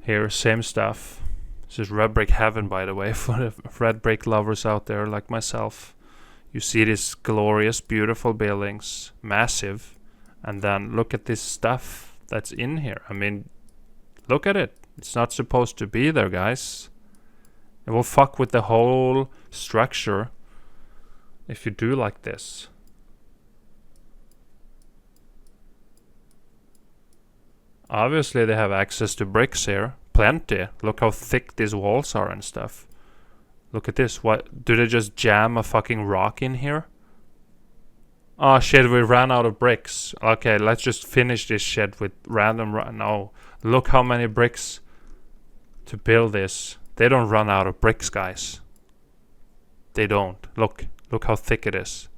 Here, same stuff. This is red brick heaven, by the way, for the red brick lovers out there like myself. You see these glorious, beautiful buildings, massive, and then look at this stuff that's in here. I mean, look at it. It's not supposed to be there, guys. It will fuck with the whole structure if you do like this. Obviously they have access to bricks here. Plenty. Look how thick these walls are and stuff. Look at this. What? Do they just jam a fucking rock in here? Oh shit, we ran out of bricks. Okay, let's just finish this shit with random... No. Look how many bricks to build this. They don't run out of bricks, guys. They don't. Look. Look how thick it is.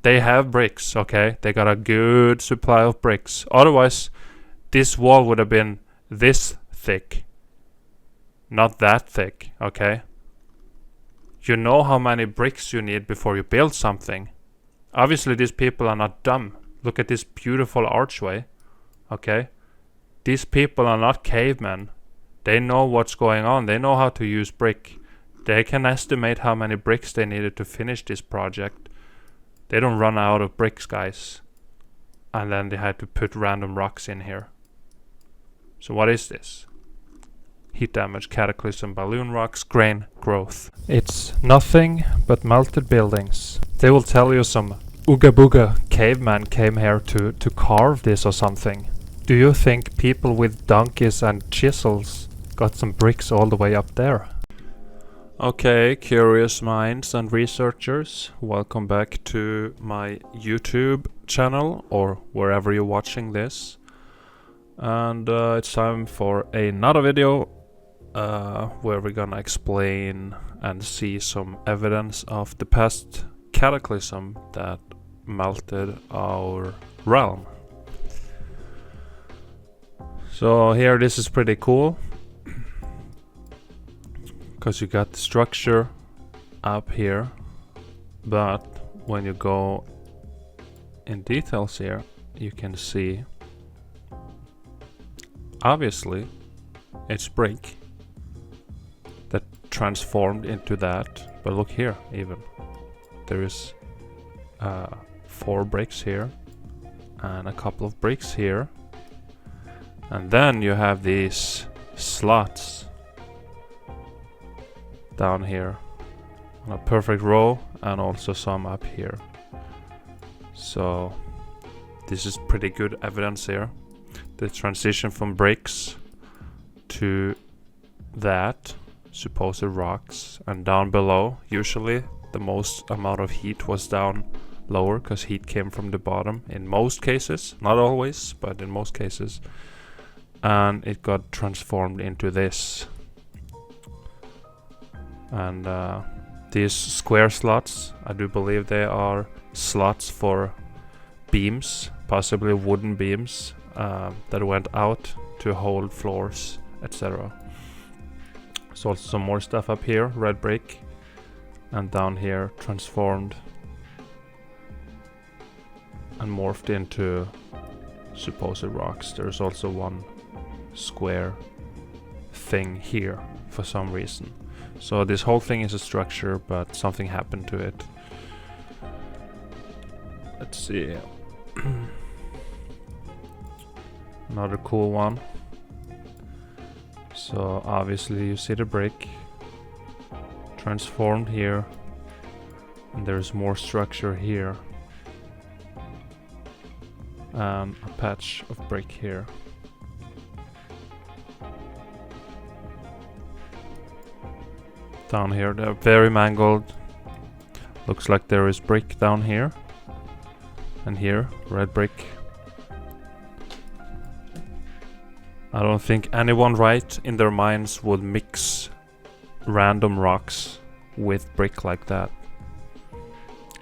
They have bricks, okay? They got a good supply of bricks. Otherwise, this wall would have been this thick. Not that thick, okay? You know how many bricks you need before you build something. Obviously, these people are not dumb. Look at this beautiful archway, okay? These people are not cavemen. They know what's going on. They know how to use brick. They can estimate how many bricks they needed to finish this project. They don't run out of bricks, guys. And then they had to put random rocks in here. So what is this? Heat damage, cataclysm, balloon rocks, grain, growth. It's nothing but melted buildings. They will tell you some ooga booga caveman came here to carve this or something. Do you think people with donkeys and chisels got some bricks all the way up there? Okay, curious minds and researchers, welcome back to my YouTube channel or wherever you're watching this. And it's time for another video where we're gonna explain and see some evidence of the past cataclysm that melted our realm. So here, this is pretty cool. Because you got the structure up here, but when you go in details here, you can see obviously it's brick that transformed into that. But look here, even there is 4 bricks here and a couple of bricks here, and then you have these slots down here on a perfect row, and also some up here. So this is pretty good evidence here. The transition from bricks to that supposed rocks, and down below, usually the most amount of heat was down lower because heat came from the bottom in most cases, not always, but in most cases, and it got transformed into this. And these square slots, I do believe they are slots for beams, possibly wooden beams that went out to hold floors, etc. So also some more stuff up here, red brick, and down here transformed and morphed into supposed rocks. There's also one square thing here for some reason. So this whole thing is a structure, but something happened to it. Let's see. Another cool one. So obviously you see the brick transformed here, and there's more structure here, and a patch of brick here. Down here, they're very mangled. Looks like there is brick down here. And here, red brick. I don't think anyone right in their minds would mix random rocks with brick like that.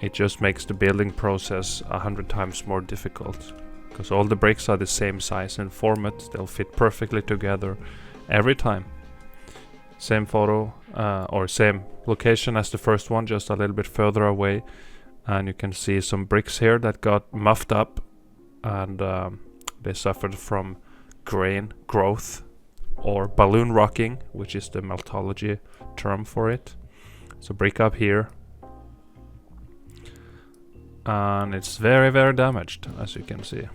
It just makes the building process 100 times more difficult. Because all the bricks are the same size and format. They'll fit perfectly together every time. Same photo or same location as the first one, just a little bit further away, and you can see some bricks here that got muffed up, and they suffered from grain growth, or balloon rocking, which is the meltology term for it. So brick up here, and it's very, very damaged, as you can see.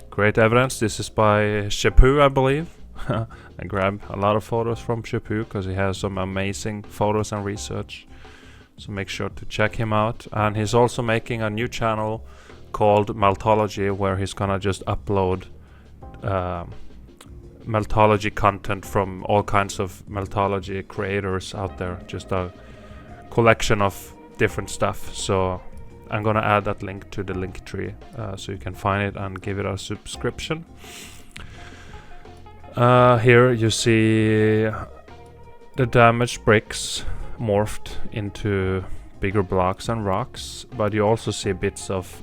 Great evidence. This is by Chapu, I believe. I grabbed a lot of photos from Chapu because he has some amazing photos and research. So make sure to check him out. And he's also making a new channel called Meltology, where he's gonna just upload meltology content from all kinds of meltology creators out there. Just a collection of different stuff. So I'm gonna add that link to the link tree so you can find it and give it a subscription. Here you see the damaged bricks morphed into bigger blocks and rocks, but you also see bits of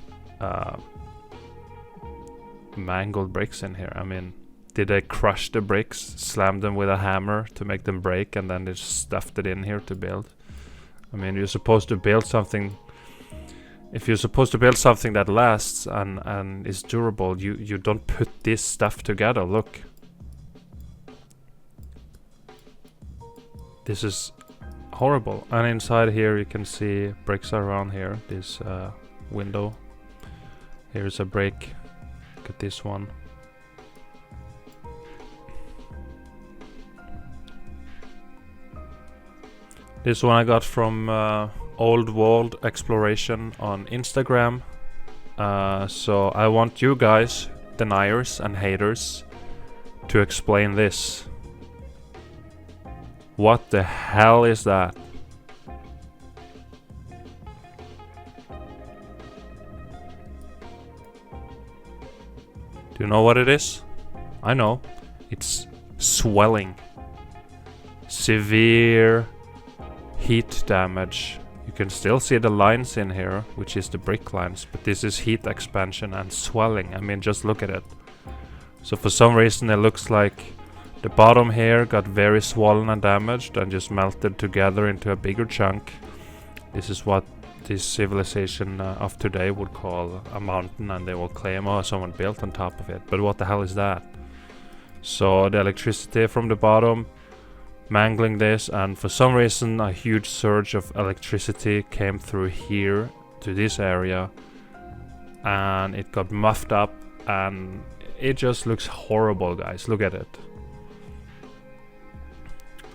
mangled bricks in here. I mean, did they crush the bricks, slam them with a hammer to make them break, and then they just stuffed it in here to build? I mean, you're supposed to build something. If you're supposed to build something that lasts and is durable, you don't put this stuff together. Look. This is horrible. And inside here you can see bricks around here. This window. Here's a break. Look at this one. This one I got from Old World Exploration on Instagram. So I want you guys, deniers and haters, to explain this. What the hell is that? Do you know what it is? I know. It's swelling. Severe heat damage. You can still see the lines in here, which is the brick lines, but this is heat expansion and swelling. I mean, just look at it. So for some reason it looks like the bottom here got very swollen and damaged and just melted together into a bigger chunk. This is what this civilization of today would call a mountain, and they will claim, oh, someone built on top of it. But what the hell is that? So the electricity from the bottom mangling this, and for some reason a huge surge of electricity came through here to this area, and it got muffed up, and it just looks horrible, guys. Look at it.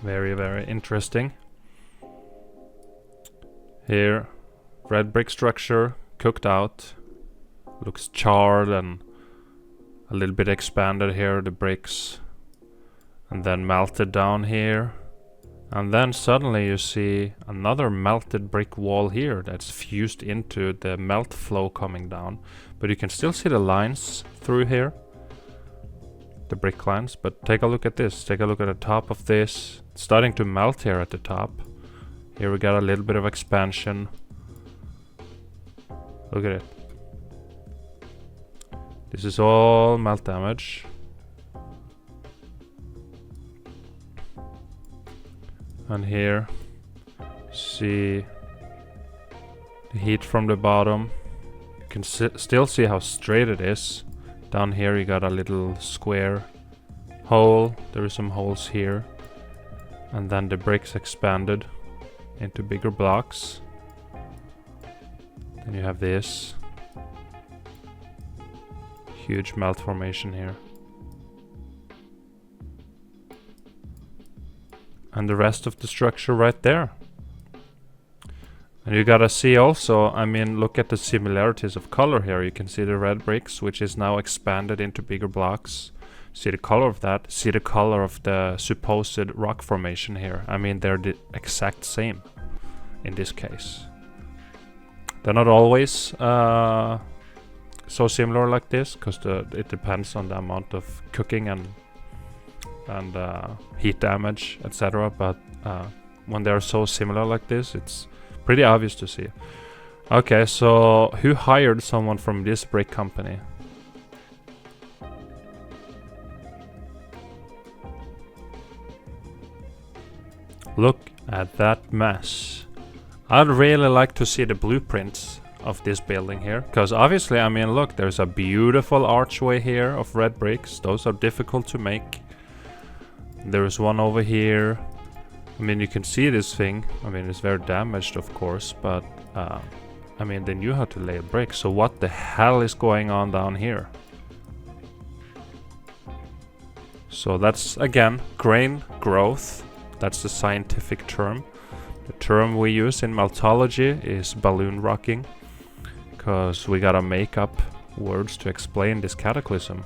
Very, very interesting. Here, red brick structure, cooked out. Looks charred and a little bit expanded here, the bricks. And then melted down here. And then suddenly you see another melted brick wall here that's fused into the melt flow coming down. But you can still see the lines through here. The brick lines, but take a look at this. Take a look at the top of this. It's starting to melt here at the top. Here we got a little bit of expansion. Look at it. This is all melt damage. And here, see the heat from the bottom. You can still see how straight it is. Down here you got a little square hole. There are some holes here. And then the bricks expanded into bigger blocks. Then you have this huge melt formation here. And the rest of the structure right there. And you gotta see also, I mean, look at the similarities of color here. You can see the red bricks, which is now expanded into bigger blocks. See the color of that. See the color of the supposed rock formation here. I mean, they're the exact same in this case. They're not always so similar like this, because it depends on the amount of cooking and heat damage, etc. But when they're so similar like this, it's pretty obvious to see. Okay, so who hired someone from this brick company? Look at that mess. I'd really like to see the blueprints of this building here. Because obviously, I mean, look, there's a beautiful archway here of red bricks. Those are difficult to make. There's one over here. I mean, you can see this thing. I mean, it's very damaged, of course, but I mean, they knew how to lay a brick. So what the hell is going on down here? So that's, again, grain growth. That's the scientific term. The term we use in Meltology is balloon rocking, because we gotta make up words to explain this cataclysm.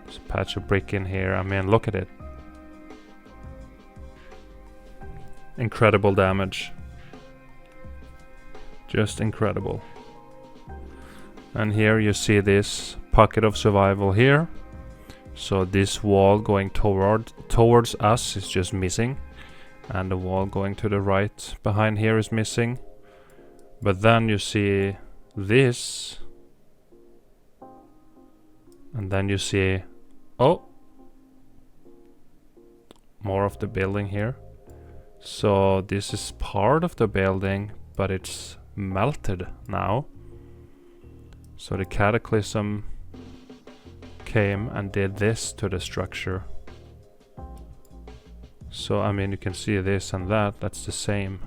There's a patch of brick in here. I mean, look at it. Incredible damage. Just incredible. And here you see this pocket of survival here. So this wall going towards us is just missing. And the wall going to the right behind here is missing. But then you see this. And then you see... oh! More of the building here. So this is part of the building, but it's melted now. So the cataclysm came and did this to the structure. So I mean, you can see this and that, that's the same.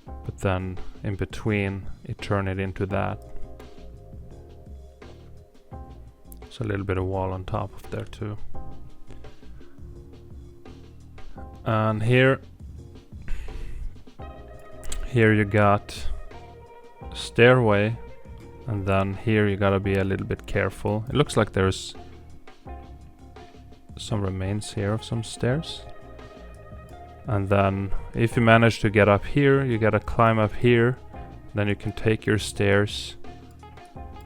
But then in between it turned it into that. There's a little bit of wall on top of there too. And here you got a stairway, and then here you gotta be a little bit careful. It looks like there's some remains here of some stairs. And then if you manage to get up here, you gotta climb up here. Then you can take your stairs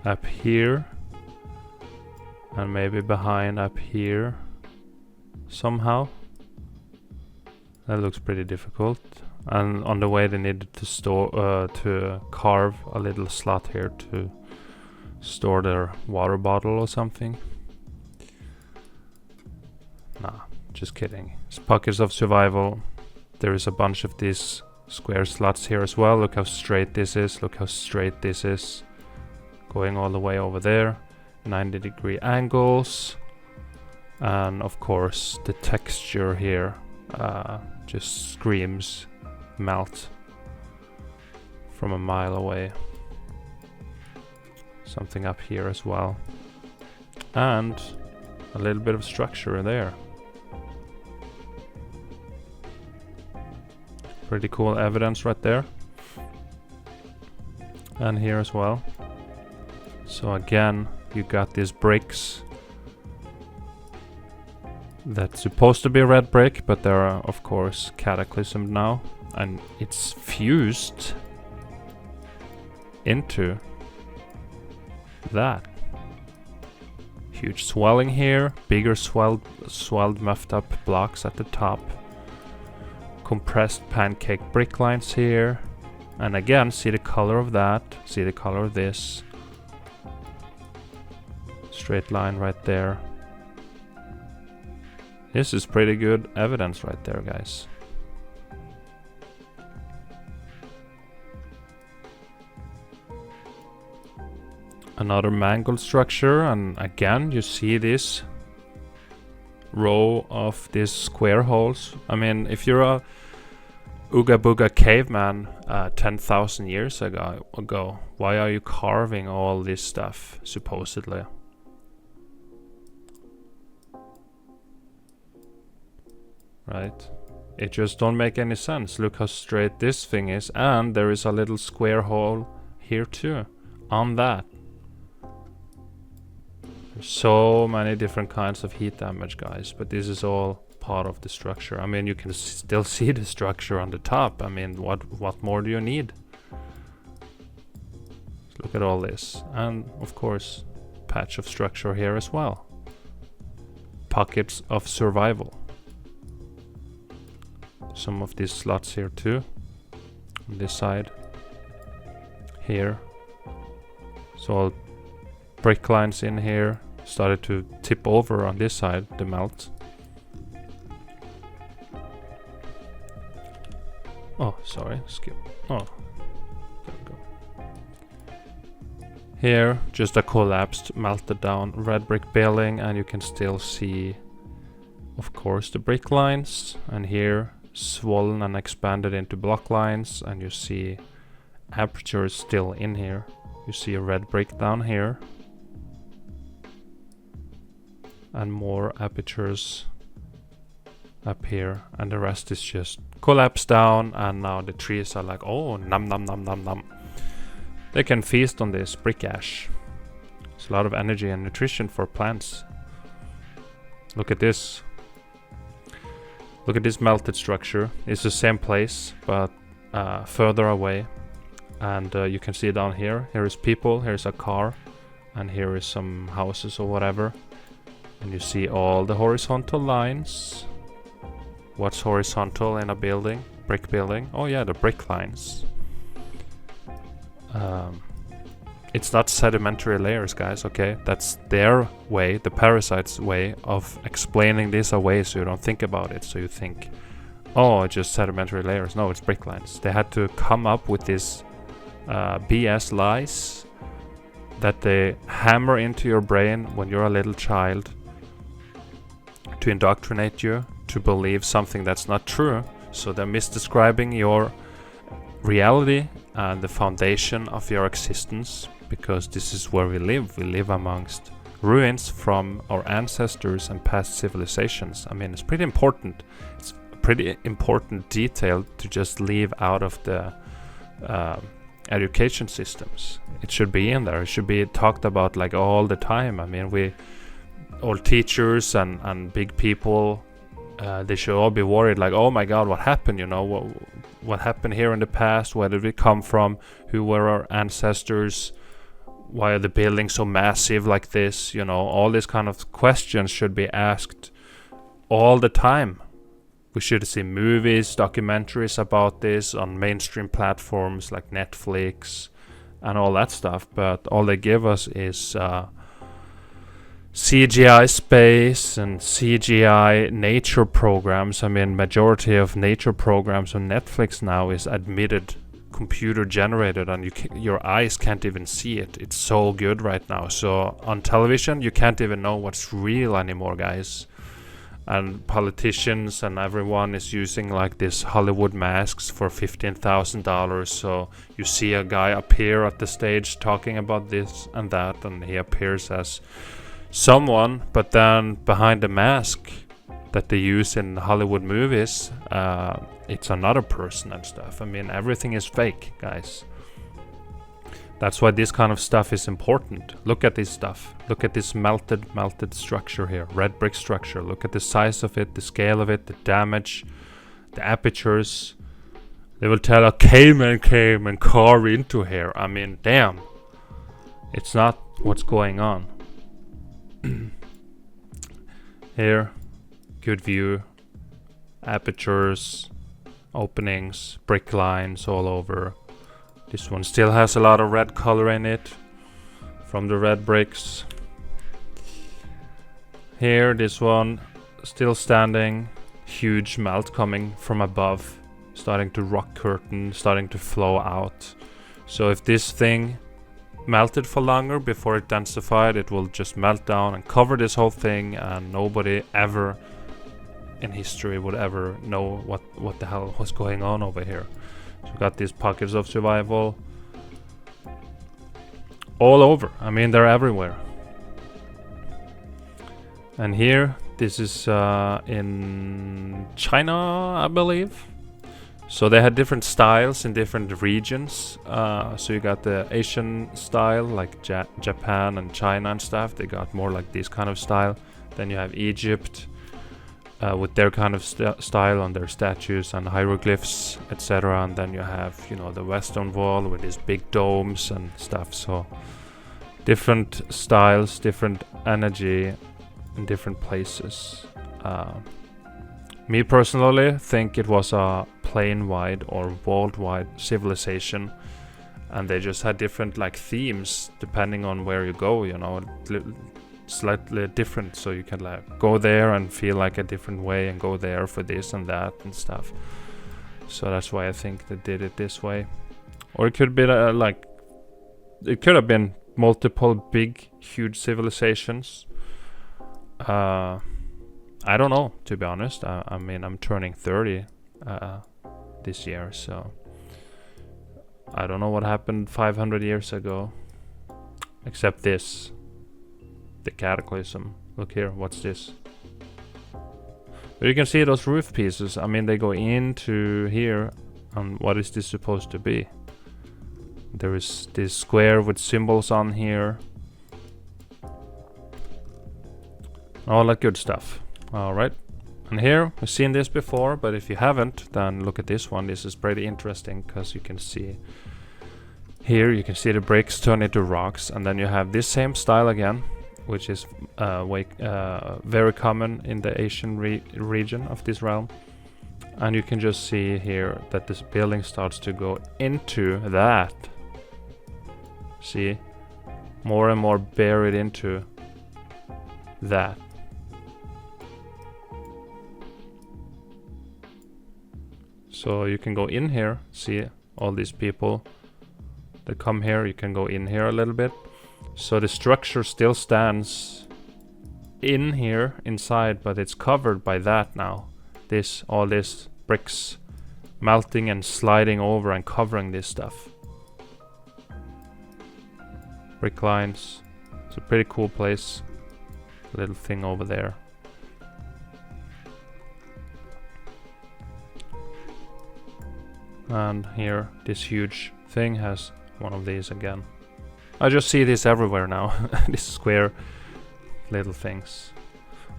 up here, and maybe behind up here somehow. That looks pretty difficult. And on the way they needed to carve a little slot here to store their water bottle or something. Nah, just kidding. It's pockets of survival. There is a bunch of these square slots here as well. Look how straight this is. Look how straight this is. Going all the way over there. 90-degree angles. And of course the texture here just screams melt from a mile away. Something up here as well. And a little bit of structure there. Pretty cool evidence right there. And here as well. So again, you got these bricks that's supposed to be red brick, but they are of course cataclysmed now, and it's fused into that. Huge swelling here, bigger swelled muffed up blocks at the top, compressed pancake brick lines here, and again, see the color of that, see the color of this. Straight line right there. This is pretty good evidence right there, guys. Another mangled structure, and again you see this row of these square holes. I mean, if you're a Ooga Booga caveman 10,000 years ago, why are you carving all this stuff, supposedly? Right? It just don't make any sense. Look how straight this thing is, and there is a little square hole here too, on that. There's so many different kinds of heat damage, guys, but this is all part of the structure. I mean, you can still see the structure on the top. I mean, what more do you need? Look at all this, and of course, patch of structure here as well. Pockets of survival. Some of these slots here too, on this side, here. So all brick lines in here started to tip over on this side, the melt. Oh, sorry, skip. Oh, there we go. Here, just a collapsed, melted down red brick building, and you can still see, of course, the brick lines. And here, swollen and expanded into block lines, and you see aperture is still in here. You see a red brick down here, and more apertures up here, and the rest is just collapsed down. And now the trees are like, oh, nom nom nom nom nom. They can feast on this brick ash. It's a lot of energy and nutrition for plants. Look at this. Look at this melted structure. It's the same place, but further away. And you can see down here. Here is people, here's a car, and here is some houses or whatever. And you see all the horizontal lines. What's horizontal in a building? Brick building? Oh yeah, the brick lines. It's not sedimentary layers, guys, okay? That's their way, the parasites' way of explaining this away so you don't think about it. So you think, oh, it's just sedimentary layers. No, it's brick lines. They had to come up with this BS lies that they hammer into your brain when you're a little child to indoctrinate you to believe something that's not true. So they're misdescribing your reality and the foundation of your existence, because this is where we live. We live amongst ruins from our ancestors and past civilizations. I mean, it's pretty important. It's a pretty important detail to just leave out of the education systems. It should be in there. It should be talked about like all the time. I mean, all teachers and big people, they should all be worried like, oh my god, what happened, you know, what happened here in the past, where did we come from, who were our ancestors, why are the buildings so massive like this, you know, all these kind of questions should be asked all the time. We should see movies, documentaries about this on mainstream platforms like Netflix and all that stuff, but all they give us is CGI space and CGI nature programs. I mean, majority of nature programs on Netflix now is admitted computer generated, and your eyes can't even see it. It's so good right now. So on television, you can't even know what's real anymore, guys. And politicians and everyone is using like this Hollywood masks for $15,000. So you see a guy appear at the stage talking about this and that, and he appears as someone, but then behind the mask that they use in Hollywood movies, it's another person and stuff. I mean, everything is fake, guys. That's why this kind of stuff is important. Look at this stuff. Look at this melted structure here, red brick structure. Look at the size of it, the scale of it, the damage, the apertures. They will tell a caveman came and carved into here. I mean, damn. It's not what's going on. Here, good view, apertures, openings, brick lines all over. This one still has a lot of red color in it from the red bricks. Here, this one still standing, huge melt coming from above, starting to rock curtain, starting to flow out. So if this thing melted for longer before it densified, it will just melt down and cover this whole thing, and nobody ever in history would ever know what the hell was going on over here. So we got these pockets of survival all over. I mean, they're everywhere. And here, this is in China, I believe. So they had different styles in different regions. So you got the Asian style, like Japan and China and stuff. They got more like this kind of style. Then you have Egypt with their kind of style on their statues and hieroglyphs, etc. And then you have, you know, the Western wall with these big domes and stuff. So different styles, different energy in different places. Me personally think it was a plane-wide or worldwide civilization, and they just had different like themes depending on where you go, you know, slightly different, so you can like go there and feel like a different way and go there for this and that and stuff. So that's why I think they did it this way. Or it could be like, it could have been multiple big, huge civilizations. I don't know, to be honest. I mean, I'm turning 30 this year, so I don't know what happened 500 years ago. Except this. The cataclysm. Look here, what's this? But you can see those roof pieces. I mean, they go into here. And what is this supposed to be? There is this square with symbols on here. All that good stuff. Alright. And here, we've seen this before, but if you haven't, then look at this one. This is pretty interesting, because you can see here, you can see the bricks turn into rocks, and then you have this same style again, which is very common in the Asian region of this realm. And you can just see here that this building starts to go into that. See? More and more buried into that. So you can go in here, see all these people that come here. You can go in here a little bit. So the structure still stands in here, inside, but it's covered by that now. All this bricks melting and sliding over and covering this stuff. Brick lines. It's a pretty cool place. Little thing over there. And here, this huge thing has one of these again. I just see this everywhere now. This square little things.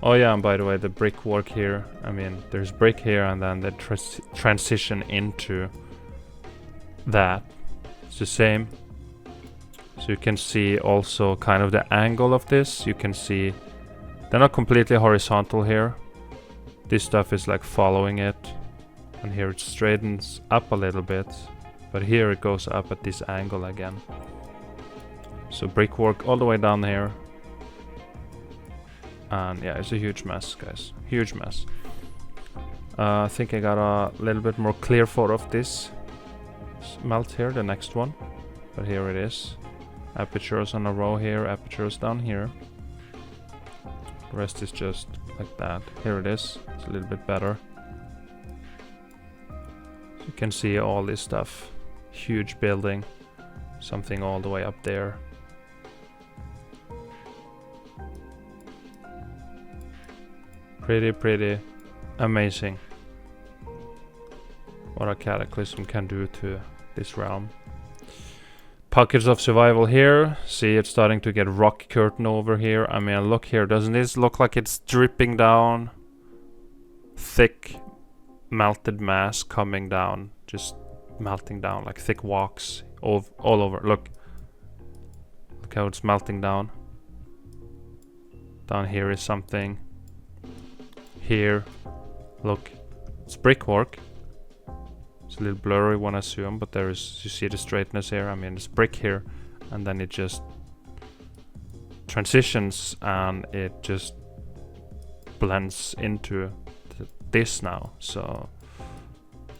Oh yeah, and by the way, the brickwork here. I mean, there's brick here, and then the transition into that. It's the same. So you can see also kind of the angle of this. You can see they're not completely horizontal here. This stuff is like following it. And here it straightens up a little bit. But here it goes up at this angle again. So brickwork all the way down here. And yeah, it's a huge mess, guys. Huge mess. I think I got a little bit more clear photo of this melt here, the next one. But here it is. Apertures on a row here, apertures down here. The rest is just like that. Here it is. It's a little bit better. So you can see all this stuff. Huge building. Something all the way up there. Pretty amazing what a cataclysm can do to this realm. Pockets of survival here. See, it's starting to get rock curtain over here. I mean, look here. Doesn't this look like it's dripping down? Thick melted mass coming down. Just melting down like thick walks all over. Look how it's melting down. Down here is something. Here, look, it's brickwork. It's a little blurry, one I assume, but there is, you see the straightness here. I mean, it's brick here, and then it just transitions and it just blends into this now. So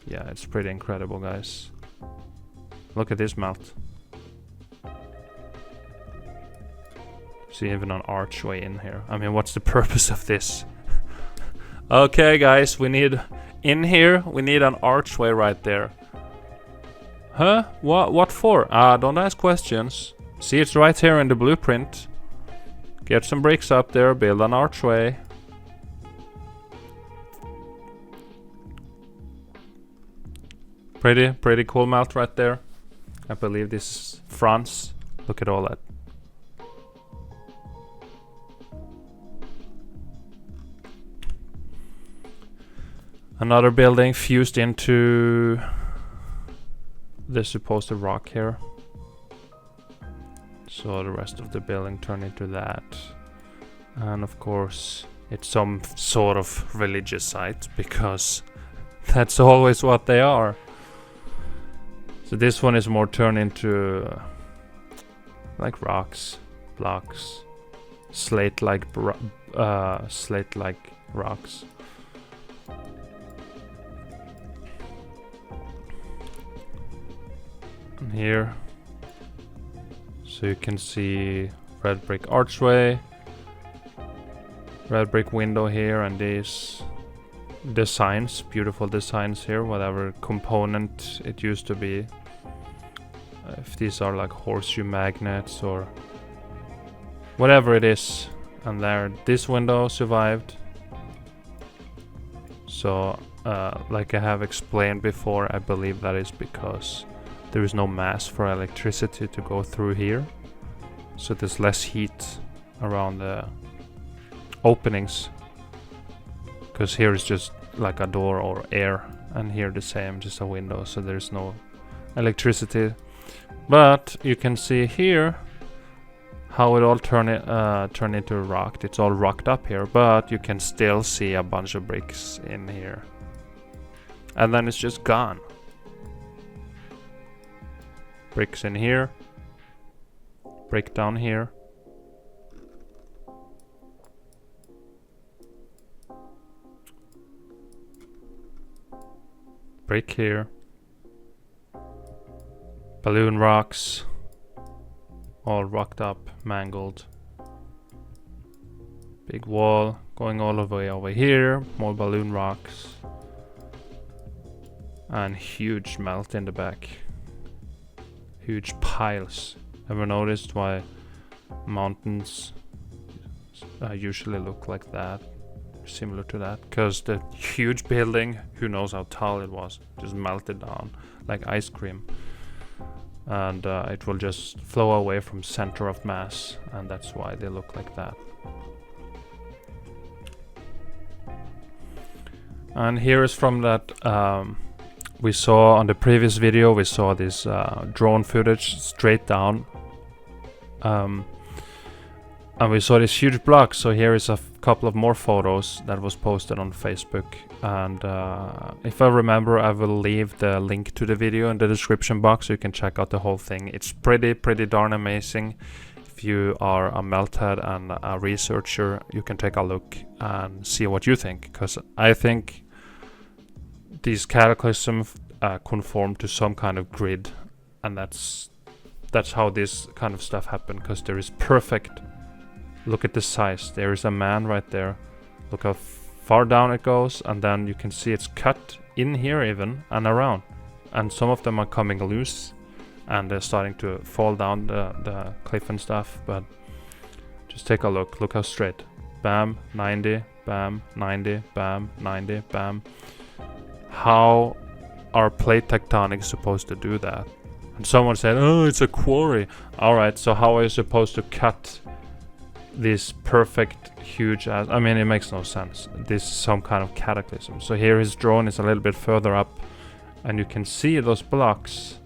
yeah, it's pretty incredible, guys. Look at this melt. See even an archway in here. I mean, what's the purpose of this? Okay, guys, we need in here. We need an archway right there. Huh? What for? Don't ask questions. See, it's right here in the blueprint. Get some bricks up there, build an archway. Pretty cool melt right there. I believe this is France. Look at all that. Another building fused into the supposed rock here. So the rest of the building turned into that. And of course, it's some sort of religious site, because that's always what they are. So this one is more turned into like rocks, blocks, slate-like rocks. And here, So you can see red brick archway, red brick window here, and these designs, beautiful designs here, whatever component it used to be. If these are like horseshoe magnets or whatever it is. And there, this window survived. So like I have explained before, I believe that is because there is no mass for electricity to go through here. So there's less heat around the openings. Because here is just like a door or air, and here the same, just a window, so there's no electricity. But you can see here how it all turned into rocked. It's all rocked up here, but you can still see a bunch of bricks in here. And then it's just gone. Bricks in here. Brick down here. Brick here. Balloon rocks. All rocked up, mangled. Big wall going all the way over here. More balloon rocks. And huge melt in the back. Huge piles. Ever noticed why mountains usually look like that? Similar to that, because the huge building, who knows how tall it was, just melted down like ice cream, and it will just flow away from center of mass, and that's why they look like that. And here is from that we saw on the previous video. We saw this drone footage straight down, and we saw this huge block. So here is a couple of more photos that was posted on Facebook, and if I remember, I will leave the link to the video in the description box so you can check out the whole thing. It's pretty darn amazing. If you are a melthead and a researcher, you can take a look and see what you think, because I think these cataclysms conform to some kind of grid, and that's how this kind of stuff happened, because there is perfect. Look at the size. There is a man right there. Look how far down it goes, and then you can see it's cut in here even and around, and some of them are coming loose and they're starting to fall down the cliff and stuff. But just take a look. Look how straight. Bam, 90, bam, 90, bam, 90, bam. How are plate tectonics supposed to do that? And someone said, oh, it's a quarry. Alright, so how are you supposed to cut this perfect huge ass? I mean, it makes no sense. This is some kind of cataclysm. So here his drone is a little bit further up, and you can see those blocks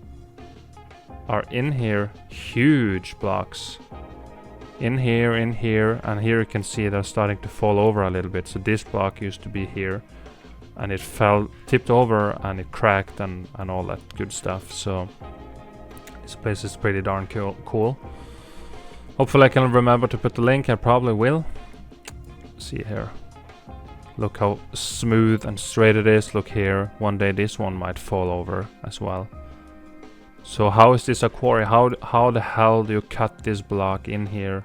are in here. Huge blocks in here, and here you can see they're starting to fall over a little bit. So this block used to be here, and it tipped over, and it cracked, and all that good stuff. So this place is pretty darn cool. Hopefully I can remember to put the link. I probably will. See here. Look how smooth and straight it is. Look here. One day this one might fall over as well. So how is this a quarry? How the hell do you cut this block in here?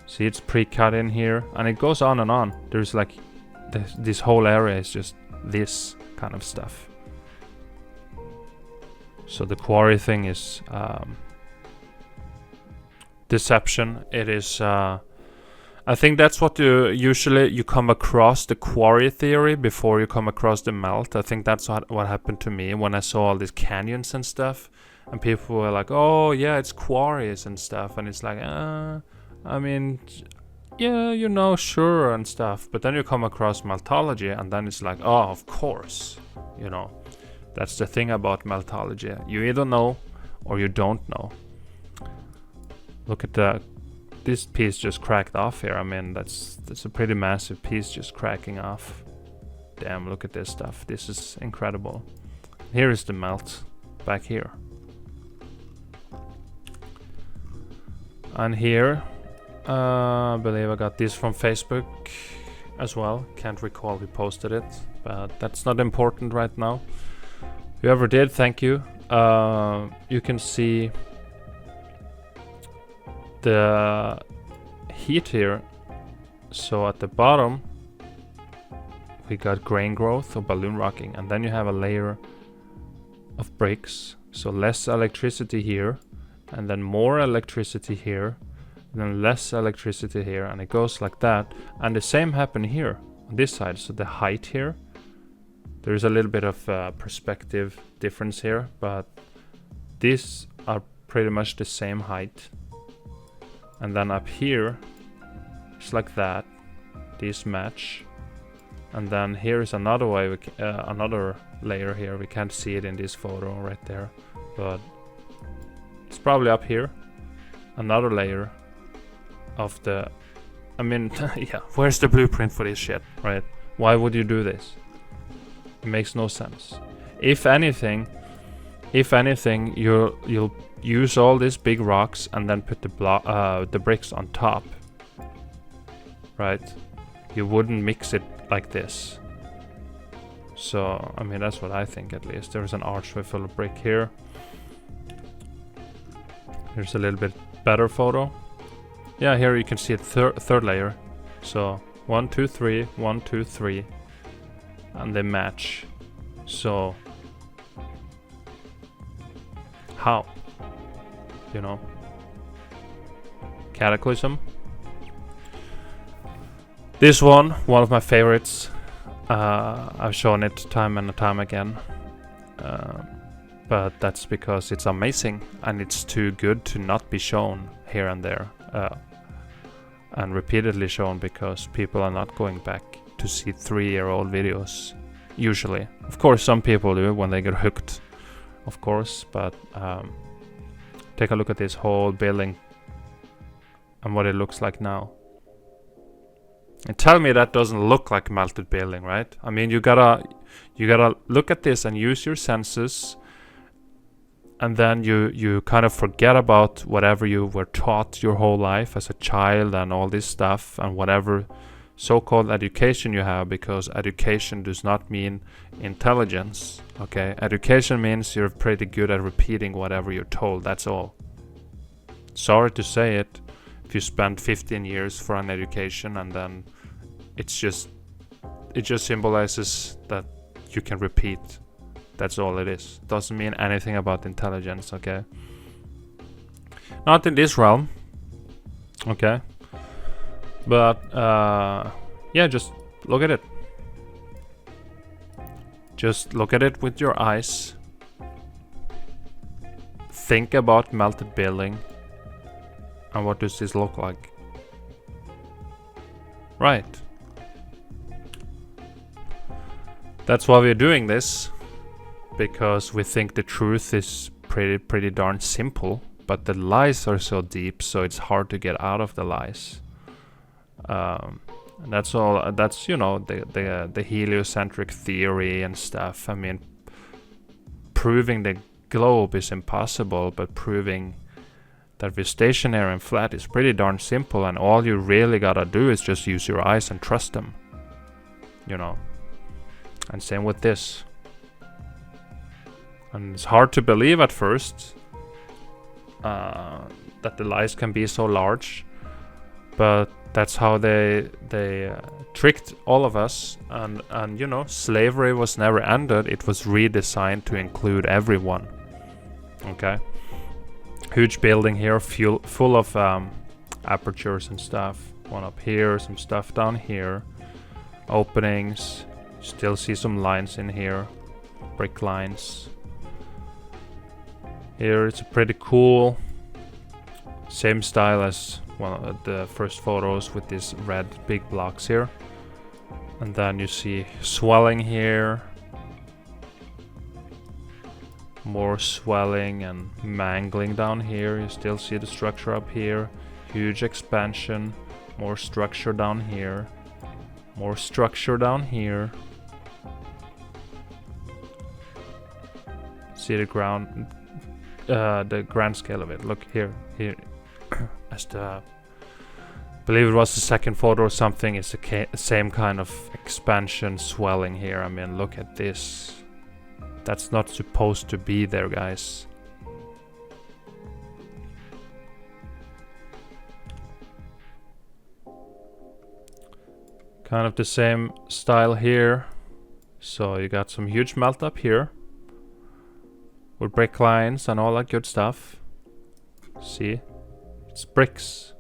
See, it's pre-cut in here, and it goes on and on. There's like this whole area is just this kind of stuff. So the quarry thing is deception. It is I think that's what you come across, the quarry theory, before you come across the melt. I think that's what happened to me when I saw all these canyons and stuff, and people were like, oh yeah, it's quarries and stuff, and it's like I mean, yeah, you know, sure and stuff. But then you come across meltology, and then it's like, oh, of course, you know. That's the thing about meltology. You either know or you don't know. Look at this piece just cracked off here. I mean, that's a pretty massive piece just cracking off. Damn, look at this stuff. This is incredible. Here is the melt back here. And here, I believe I got this from Facebook as well. Can't recall who posted it, but that's not important right now. Whoever did, thank you. You can see the heat here. So at the bottom we got grain growth or balloon rocking, and then you have a layer of bricks, so less electricity here, and then more electricity here, and then less electricity here, and it goes like that. And the same happened here on this side. So the height here, there's a little bit of perspective difference here, but these are pretty much the same height. And then up here it's like that, these match. And then here is another way, another layer here. We can't see it in this photo right there, but it's probably up here. Another layer of the, I mean, yeah, where's the blueprint for this shit, right? Why would you do this? It makes no sense. If anything, you'll use all these big rocks and then put the bricks on top, right? You wouldn't mix it like this. So, I mean, that's what I think at least. There's an archway full of brick here. Here's a little bit better photo. Yeah, here you can see a third layer. So 1, 2, 3, 1, 2, 3, and they match. So how? You know, Cataclysm. This one of my favorites. I've shown it time and time again, but that's because it's amazing and it's too good to not be shown here and there, and repeatedly shown, because people are not going back to see 3-year-old videos usually. Of course some people do when they get hooked, of course, but take a look at this whole building and what it looks like now. And tell me that doesn't look like melted building, right? I mean, you gotta look at this and use your senses, and then you kind of forget about whatever you were taught your whole life as a child and all this stuff and whatever so-called education you have, because education does not mean intelligence, okay? Education means you're pretty good at repeating whatever you're told, that's all. Sorry to say it. If you spend 15 years for an education and then it just symbolizes that you can repeat. That's all it is. Doesn't mean anything about intelligence, okay? Not in this realm, okay? But yeah, just look at it. Just look at it with your eyes. Think about melted building. And what does this look like? Right. That's why we're doing this. Because we think the truth is pretty darn simple. But the lies are so deep, so it's hard to get out of the lies. And that's all. That's, you know, the heliocentric theory and stuff. I mean, proving the globe is impossible, but proving that we're stationary and flat is pretty darn simple, and all you really gotta do is just use your eyes and trust them, you know. And same with this. And it's hard to believe at first that the lies can be so large, but that's how they tricked all of us. And you know, slavery was never ended. It was redesigned to include everyone. Okay. Huge building here, full of apertures and stuff. One up here, some stuff down here. Openings. Still see some lines in here. Brick lines. Here it's pretty cool. Same style as one of the first photos with these red big blocks here. And then you see swelling here. More swelling and mangling down here. You still see the structure up here. Huge expansion. More structure down here. More structure down here. See the ground, the grand scale of it. Look here, here. As the, I believe it was the second photo or something. It's the same kind of expansion, swelling here. I mean, look at this. That's not supposed to be there, guys. Kind of the same style here. So you got some huge melt up here with brick lines and all that good stuff. See, it's bricks.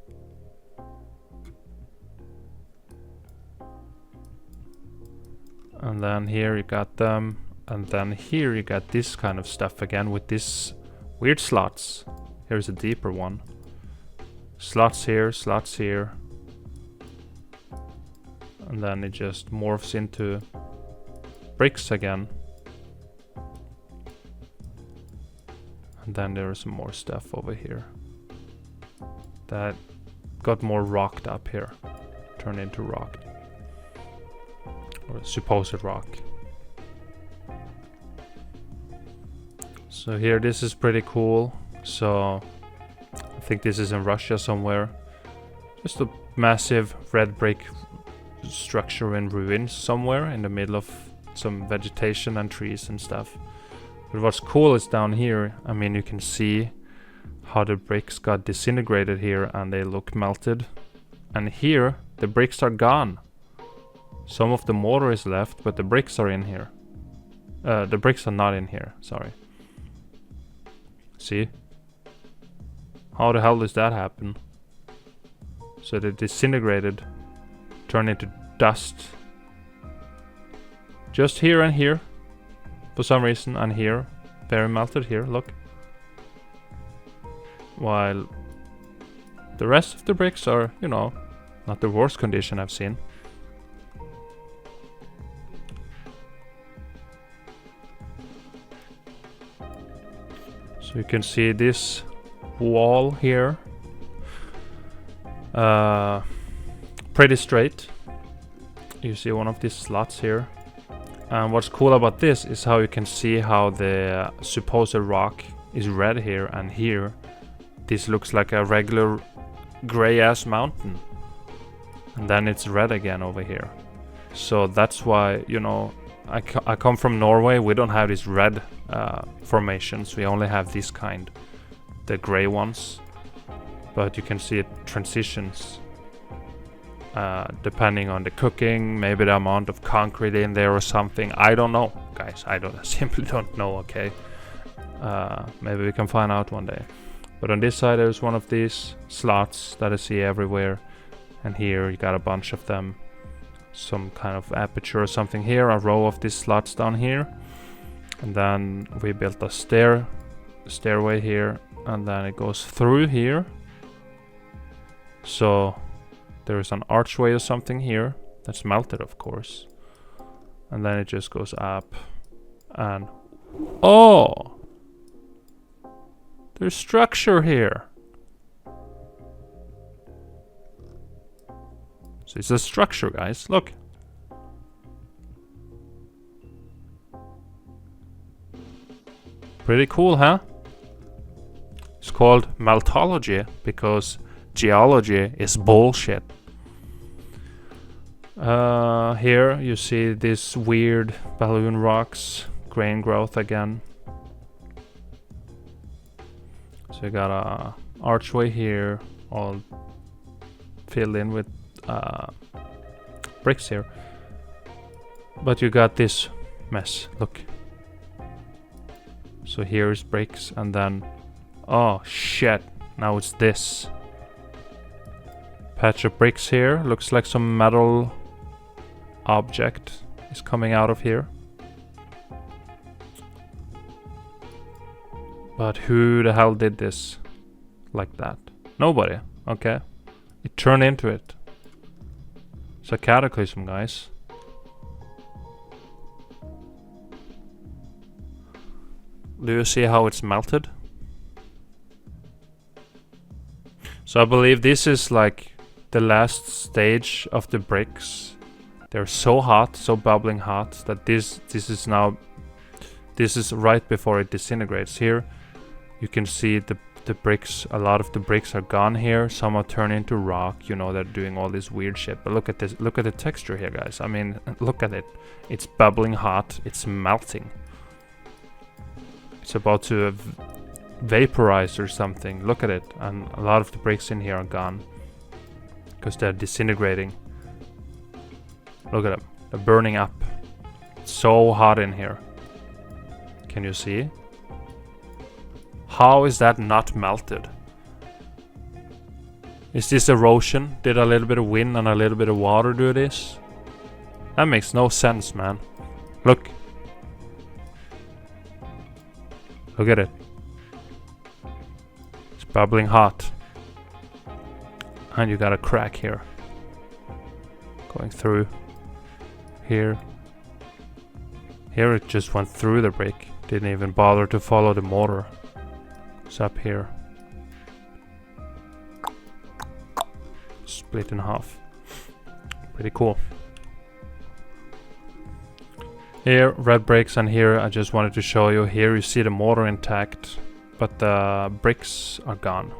And then here you got them, and then here you got this kind of stuff again with this weird slots. Here's a deeper one. Slots here, and then it just morphs into bricks again. And then there is some more stuff over here that got more rocked up here, turned into rock, or supposed rock. So here, this is pretty cool. So I think this is in Russia somewhere. Just a massive red brick structure in ruins somewhere in the middle of some vegetation and trees and stuff. But what's cool is down here, I mean, you can see how the bricks got disintegrated here and they look melted. And here, the bricks are gone. Some of the mortar is left, but the bricks are in here. The bricks are not in here, sorry. See? How the hell does that happen? So they disintegrated, turned into dust. Just here and here, for some reason, and here, very melted here, look. While the rest of the bricks are, you know, not the worst condition I've seen. So you can see this wall here, pretty straight. You see one of these slots here. And what's cool about this is how you can see how the supposed rock is red here, and here this looks like a regular gray ass mountain, and then it's red again over here. So that's why, you know, I come from Norway. We don't have these red formations. We only have this kind, the gray ones. But you can see it transitions depending on the cooking, maybe the amount of concrete in there or something. I don't know, guys. I simply don't know. Okay, maybe we can find out one day. But on this side, there's one of these slots that I see everywhere, and here you got a bunch of them. Some kind of aperture or something here, a row of these slots down here, and then we built a stairway here, and then it goes through here. So there is an archway or something here that's melted, of course, and then it just goes up, and oh, there's structure here. So it's a structure, guys. Look. Pretty cool, huh? It's called meltology because geology is bullshit. Here you see this weird balloon rocks, grain growth again. So you got a archway here, all filled in with bricks here. But you got this mess, look. So here's bricks, and then, oh shit, now it's this. Patch of bricks here, looks like some metal object is coming out of here. But who the hell did this like that? Nobody, okay. It turned into it. It's a cataclysm, guys. Do you see how it's melted? So I believe this is like the last stage of the bricks. They're so hot, so bubbling hot, that this is now, this is right before it disintegrates. Here you can see the bricks, a lot of the bricks are gone here. Some are turned into rock, you know, they're doing all this weird shit. But look at this, look at the texture here, guys. I mean, look at it. It's bubbling hot, it's melting. It's about to vaporize or something. Look at it. And a lot of the bricks in here are gone because they're disintegrating. Look at them. They're burning up. It's so hot in here. Can you see? How is that not melted? Is this erosion? Did a little bit of wind and a little bit of water do this? That makes no sense, man. Look. Look at it. It's bubbling hot. And you got a crack here. Going through. Here. Here it just went through the brick. Didn't even bother to follow the mortar. It's up here. Split in half. Pretty cool. Here, red bricks, and here I just wanted to show you. Here you see the mortar intact, but the bricks are gone.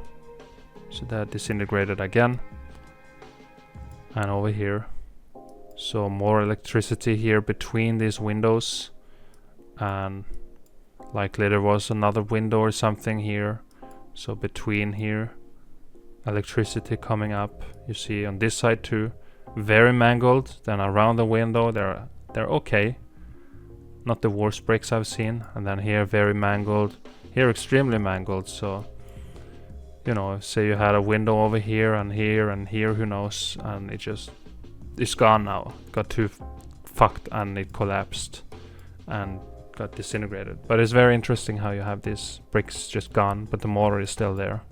So that disintegrated again. And over here. So more electricity here between these windows. And likely there was another window or something here. So between here. Electricity coming up. You see on this side too. Very mangled. Then around the window they're okay. Not the worst bricks I've seen. And then here very mangled. Here extremely mangled. So you know, say you had a window over here, and here, who knows, and it's gone now. Got too fucked and it collapsed and got disintegrated. But it's very interesting how you have these bricks just gone, but the mortar is still there.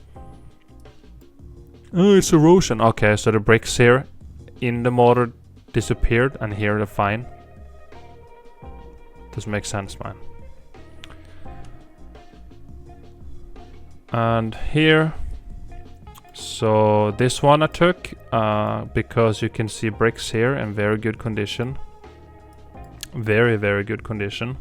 Oh, it's erosion. Okay, so the bricks here in the mortar disappeared, and here they're fine. Doesn't make sense, man. And here, so this one I took because you can see bricks here in very good condition. Very, very good condition.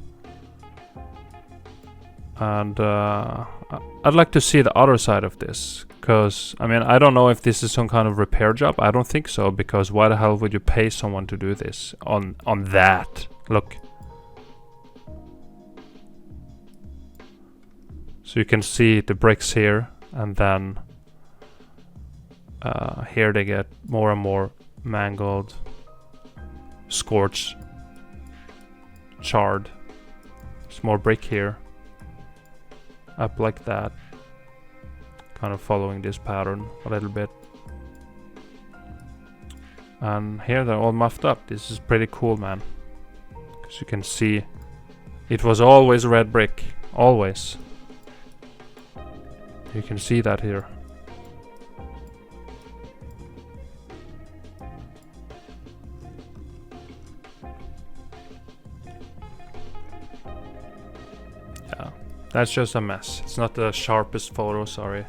And I'd like to see the other side of this, because I mean, I don't know if this is some kind of repair job. I don't think so, because why the hell would you pay someone to do this on that? Look. So you can see the bricks here, and then here they get more and more mangled, scorched, charred. There's more brick here, up like that, kind of following this pattern a little bit. And here they're all muffed up. This is pretty cool, man, because you can see it was always red brick, always. You can see that here. Yeah, that's just a mess. It's not the sharpest photo, sorry.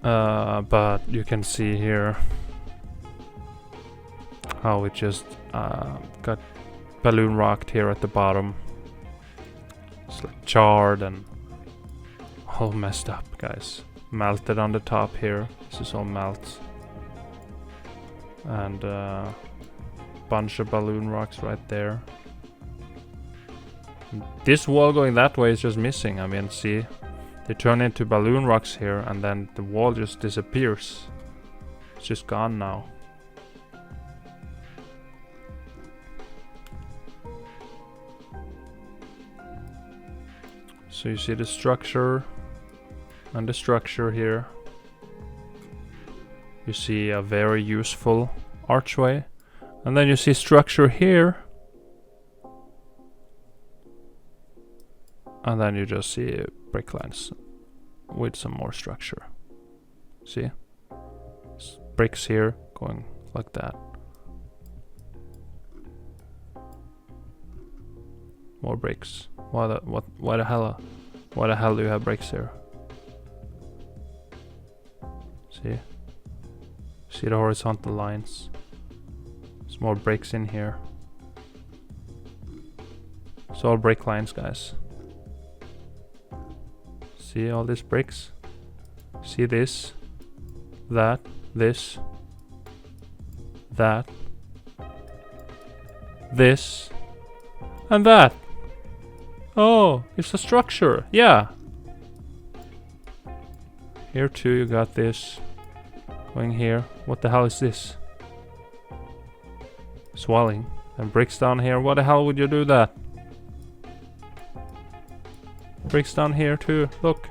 But you can see here how it just got balloon rocked here at the bottom. It's like charred and all messed up, guys. Melted on the top here. This is all melt. And bunch of balloon rocks right there. And this wall going that way is just missing. I mean, see, they turn into balloon rocks here, and then the wall just disappears. It's just gone now. So you see the structure. And the structure here. You see a very useful archway. And then you see structure here. And then you just see brick lines with some more structure. See? Bricks here going like that. More bricks. Why the hell do you have bricks here? See? See the horizontal lines? There's more bricks in here. It's all brick lines, guys. See all these bricks? See this? That? This? That? This? And that? Oh, it's a structure. Yeah. Here too you got this. Going here. What the hell is this? swelling. And bricks down here. Why the hell would you do that? Bricks down here too. Look.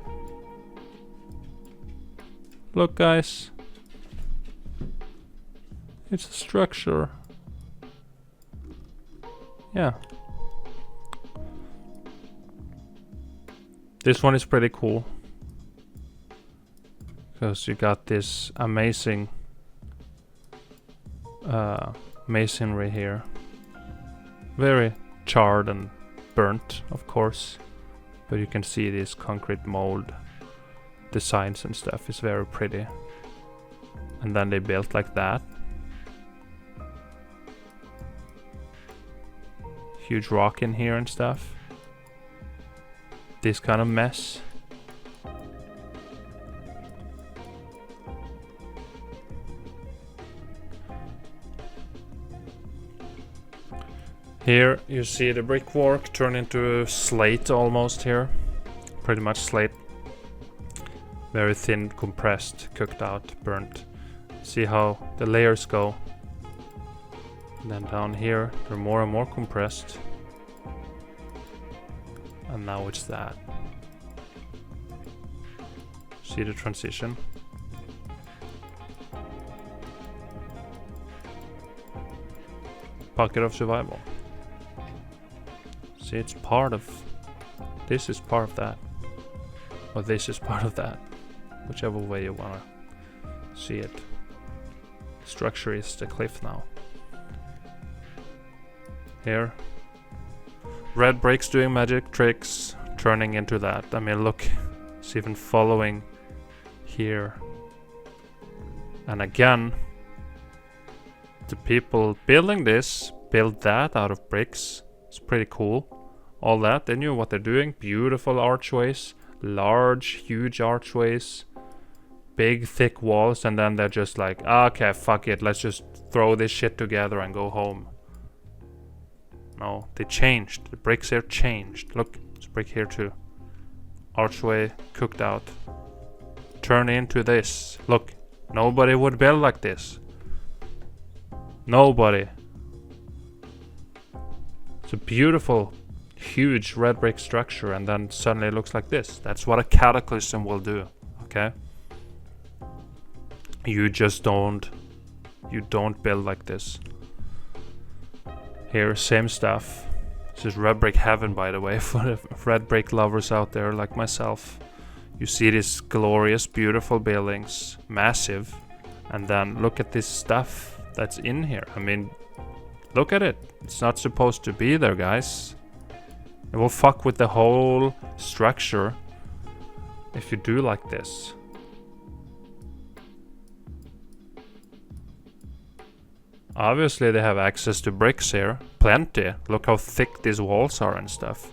Look, guys. It's a structure. Yeah. This one is pretty cool. Because you got this amazing masonry here. Very charred and burnt, of course. But you can see these concrete mold designs and stuff. It's very pretty. And then they built like that. Huge rock in here and stuff. This kind of mess. Here you see the brickwork turn into slate almost here. Pretty much slate. Very thin, compressed, cooked out, burnt. See how the layers go. And then down here they're more and more compressed. And now it's that. See the transition? Pocket of survival. See, it's part of... This is part of that. Or this is part of that. Whichever way you wanna see it. Structure is the cliff now. Here. Red bricks doing magic tricks. Turning into that. I mean, look. It's even following here. And again. The people building this built that out of bricks. It's pretty cool. All that, they knew what they're doing. Beautiful archways, large, huge archways, big, thick walls, and then they're just like, okay, fuck it, let's just throw this shit together and go home. No, they changed. The bricks here changed. Look, there's brick here too. Archway cooked out. Turn into this. Look, nobody would build like this. Nobody. It's a beautiful, huge red brick structure, and then suddenly it looks like this. That's what a cataclysm will do, okay? You just don't build like this. Here, same stuff. This is red brick heaven, by the way, for the red brick lovers out there like myself. You see these glorious, beautiful buildings, massive, and then look at this stuff that's in here. I mean, look at it. It's not supposed to be there, guys. It will fuck with the whole structure if you do like this. Obviously they have access to bricks here. Plenty. Look how thick these walls are and stuff.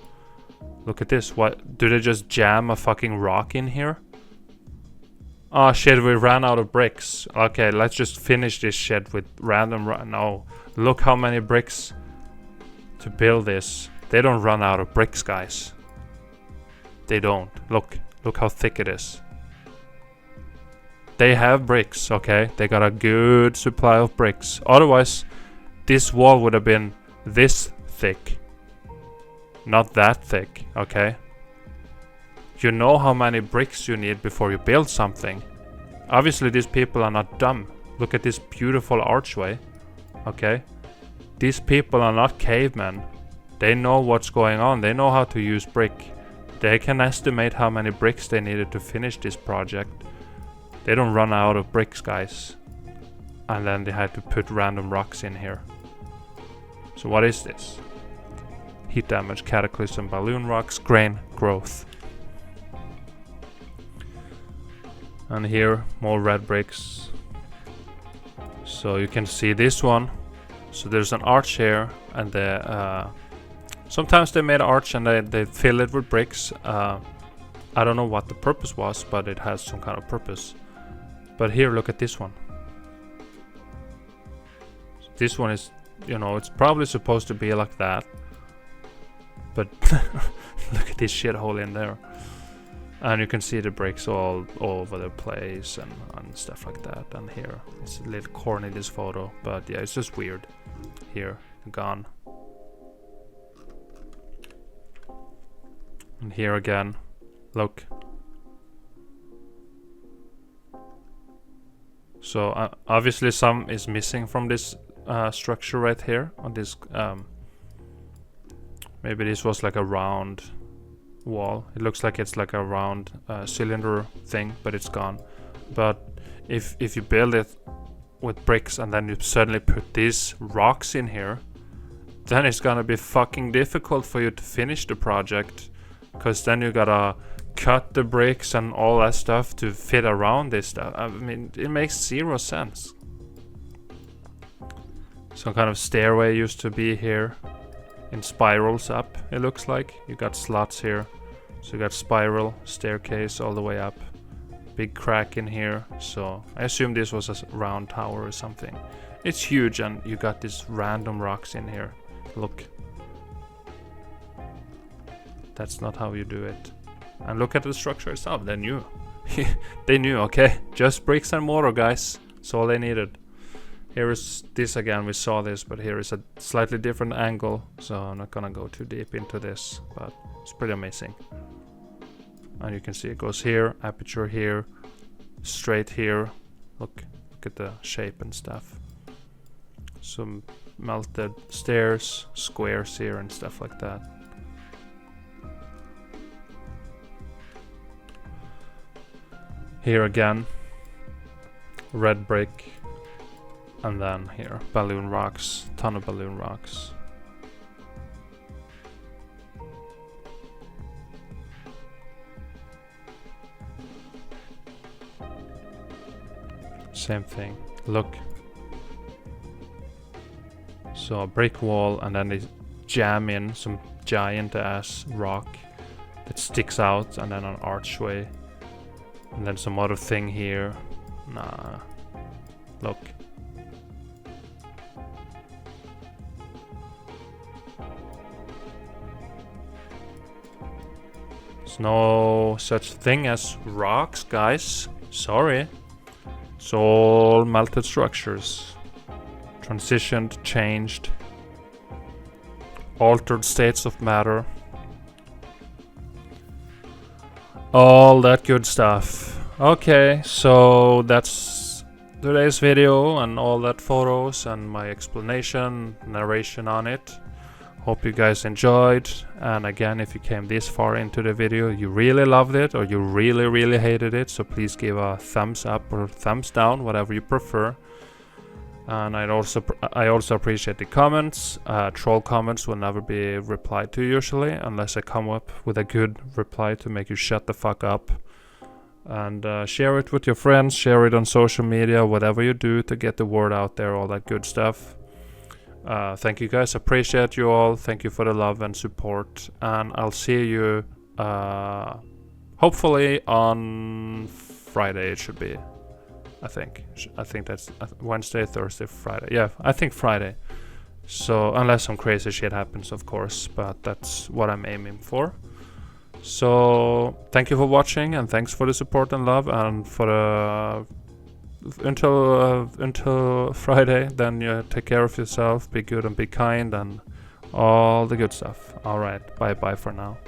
Look at this. What? Do they just jam a fucking rock in here? Oh shit, we ran out of bricks. Okay, let's just finish this shit with random... No. Look how many bricks to build this. They don't run out of bricks, guys. They don't. Look how thick it is. They have bricks, okay? They got a good supply of bricks. Otherwise, this wall would have been this thick. Not that thick, okay? You know how many bricks you need before you build something. Obviously, these people are not dumb. Look at this beautiful archway. Okay? These people are not cavemen. They know what's going on. They know how to use brick. They can estimate how many bricks they needed to finish this project. They don't run out of bricks, guys. And then they had to put random rocks in here. So what is this? Heat damage, cataclysm, balloon rocks, grain, growth. And here, more red bricks. So you can see this one. So there's an arch here, and sometimes they made an arch and they fill it with bricks. I don't know what the purpose was, but it has some kind of purpose. But here, look at this one. This one is, you know, it's probably supposed to be like that. But look at this shithole in there. And you can see the bricks all over the place and stuff like that. And here, it's a little corny, this photo. But yeah, it's just weird. here, gone. And here again, look. So obviously some is missing from this structure right here on this. Maybe this was like a round wall. It looks like it's like a round cylinder thing, but it's gone. But if you build it with bricks and then you suddenly put these rocks in here, then it's gonna be fucking difficult for you to finish the project, because then you gotta cut the bricks and all that stuff to fit around this stuff. I mean, it makes zero sense. Some kind of stairway used to be here in spirals up, it looks like. You got slots here, so you got spiral staircase all the way up. Big crack in here, so I assume this was a round tower or something. It's huge, and you got these random rocks in here. Look. That's not how you do it. And look at the structure itself. They knew. They knew, okay? Just bricks and mortar, guys. That's all they needed. Here is this again. We saw this, but here is a slightly different angle, so I'm not gonna go too deep into this, but it's pretty amazing. And you can see it goes here, aperture here, straight here. Look at the shape and stuff. Some melted stairs, squares here and stuff like that. Here again, red brick, and then here, balloon rocks, ton of balloon rocks. Same thing, look. So a brick wall, and then they jam in some giant ass rock that sticks out, and then an archway. And then some other thing here. Nah. Look. There's no such thing as rocks, guys. Sorry. It's all melted structures. Transitioned, changed. Altered states of matter. All that good stuff. Okay, so that's today's video and all that photos and my explanation, narration on it. Hope you guys enjoyed. And again, if you came this far into the video, you really loved it or you really hated it, so please give a thumbs up or thumbs down, whatever you prefer. And I also appreciate the comments. Troll comments will never be replied to usually, unless I come up with a good reply to make you shut the fuck up. And share it with your friends, share it on social media, whatever you do to get the word out there, all that good stuff. Thank you guys, appreciate you all. Thank you for the love and support, and I'll see you hopefully on Friday. It should be. I think that's Wednesday, Thursday, Friday. Yeah, I think Friday. So unless some crazy shit happens, of course, but that's what I'm aiming for. So thank you for watching, and thanks for the support and love, and for until Friday. Then you take care of yourself, be good and be kind, and all the good stuff. All right, bye for now.